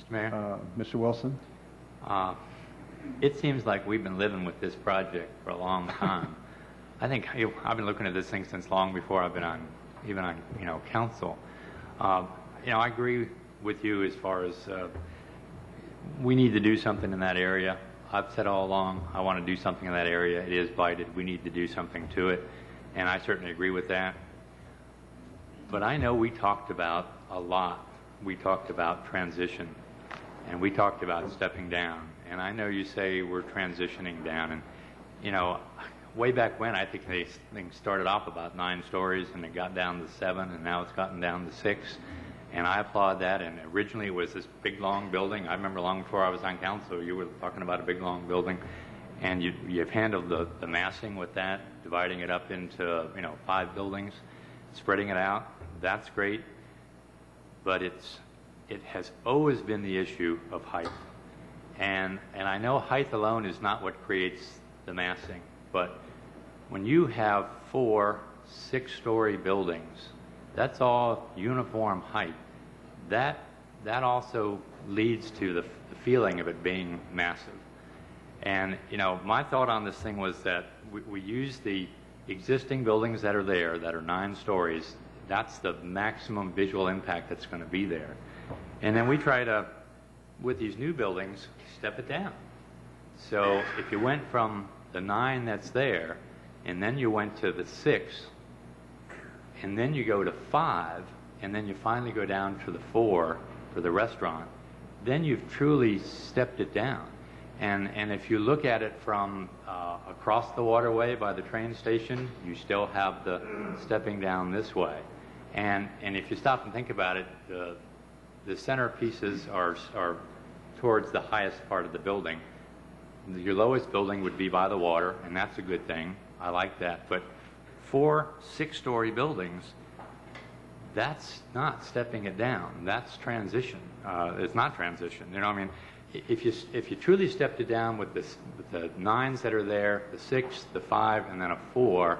Mr. Mayor? Mr. Wilson? It seems like we've been living with this project for a long time. I think I've been looking at this thing since long before I've been even on council. I agree with you as far as we need to do something in that area. I've said all along I want to do something in that area. It is blighted. We need to do something to it, and I certainly agree with that. But I know we talked about a lot. We talked about transition, and we talked about stepping down. And I know you say we're transitioning down, and way back when I think things started off about 9 stories, and it got down to 7, and now it's gotten down to 6. And I applaud that. And originally it was this big, long building. I remember long before I was on council, you were talking about a big, long building. And you've handled the massing with that, dividing it up into, 5 buildings, spreading it out. That's great. But it has always been the issue of height. And I know height alone is not what creates the massing. But when you have 4 6-story buildings, that's all uniform height. That also leads to the feeling of it being massive. And, my thought on this thing was that we use the existing buildings that are there, that are 9 stories. That's the maximum visual impact that's going to be there. And then we try to, with these new buildings, step it down. So if you went from the 9 that's there, and then you went to the 6, and then you go to 5, and then you finally go down to the 4 for the restaurant, then you've truly stepped it down. And if you look at it from across the waterway by the train station, you still have the stepping down this way. And if you stop and think about it, the center pieces are towards the highest part of the building. Your lowest building would be by the water, and that's a good thing. I like that. But 4 6-story buildings, that's not stepping it down. That's transition. It's not transition. If you truly stepped it down with the 9s that are there, the 6, the 5, and then a 4,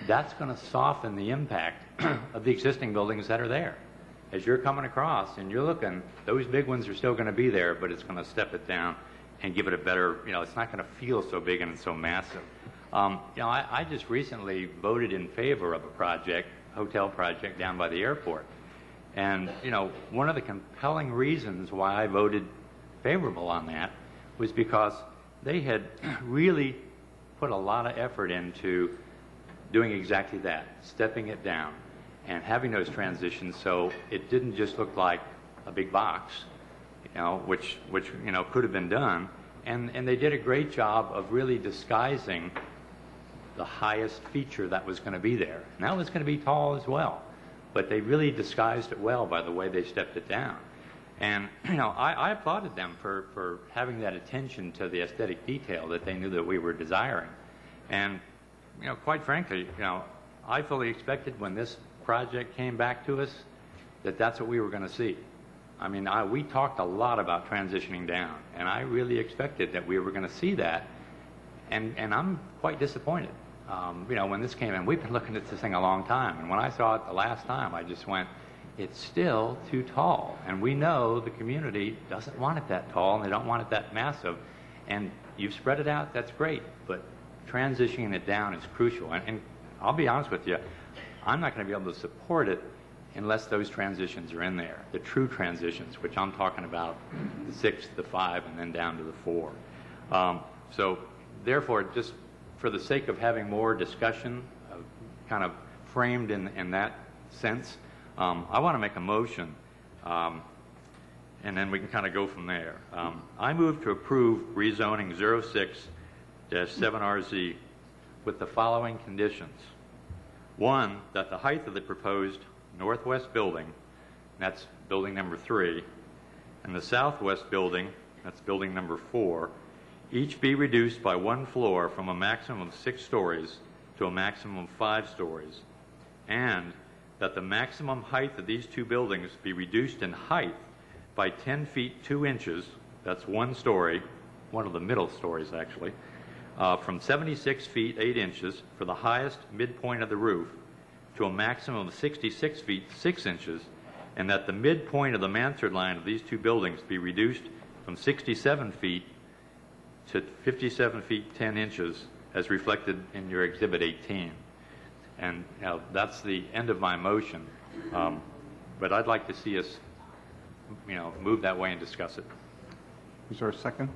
that's going to soften the impact of the existing buildings that are there. As you're coming across and you're looking, those big ones are still going to be there, but it's going to step it down and give it a better, it's not going to feel so big and so massive. I just recently voted in favor of a hotel project down by the airport. And, one of the compelling reasons why I voted favorable on that was because they had really put a lot of effort into doing exactly that, stepping it down and having those transitions so it didn't just look like a big box, which could have been done. And they did a great job of really disguising the highest feature that was going to be there. And that was going to be tall as well. But they really disguised it well by the way they stepped it down. And, I applauded them for having that attention to the aesthetic detail that they knew that we were desiring. And, quite frankly, I fully expected when this project came back to us that that's what we were going to see. We talked a lot about transitioning down, and I really expected that we were going to see that, and I'm quite disappointed. When this came in, we've been looking at this thing a long time, and when I saw it the last time, I just went, it's still too tall, and we know the community doesn't want it that tall, and they don't want it that massive, and you've spread it out, that's great, but transitioning it down is crucial, and I'll be honest with you, I'm not going to be able to support it unless those transitions are in there, the true transitions, which I'm talking about the 6, the 5, and then down to the 4. So therefore, just for the sake of having more discussion, kind of framed in that sense, I want to make a motion, and then we can kind of go from there. I move to approve rezoning 06-7RZ with the following conditions. 1, that the height of the proposed northwest building, that's building number 3, and the southwest building, that's building number 4, each be reduced by 1 floor from a maximum of 6 stories to a maximum of 5 stories, and that the maximum height of these 2 buildings be reduced in height by 10 feet 2 inches, that's 1 story, one of the middle stories actually, from 76 feet 8 inches for the highest midpoint of the roof to a maximum of 66 feet 6 inches and that the midpoint of the mansard line of these two buildings be reduced from 67 feet to 57 feet 10 inches as reflected in your Exhibit 18. And that's the end of my motion. But I'd like to see us, move that way and discuss it. Is there a second?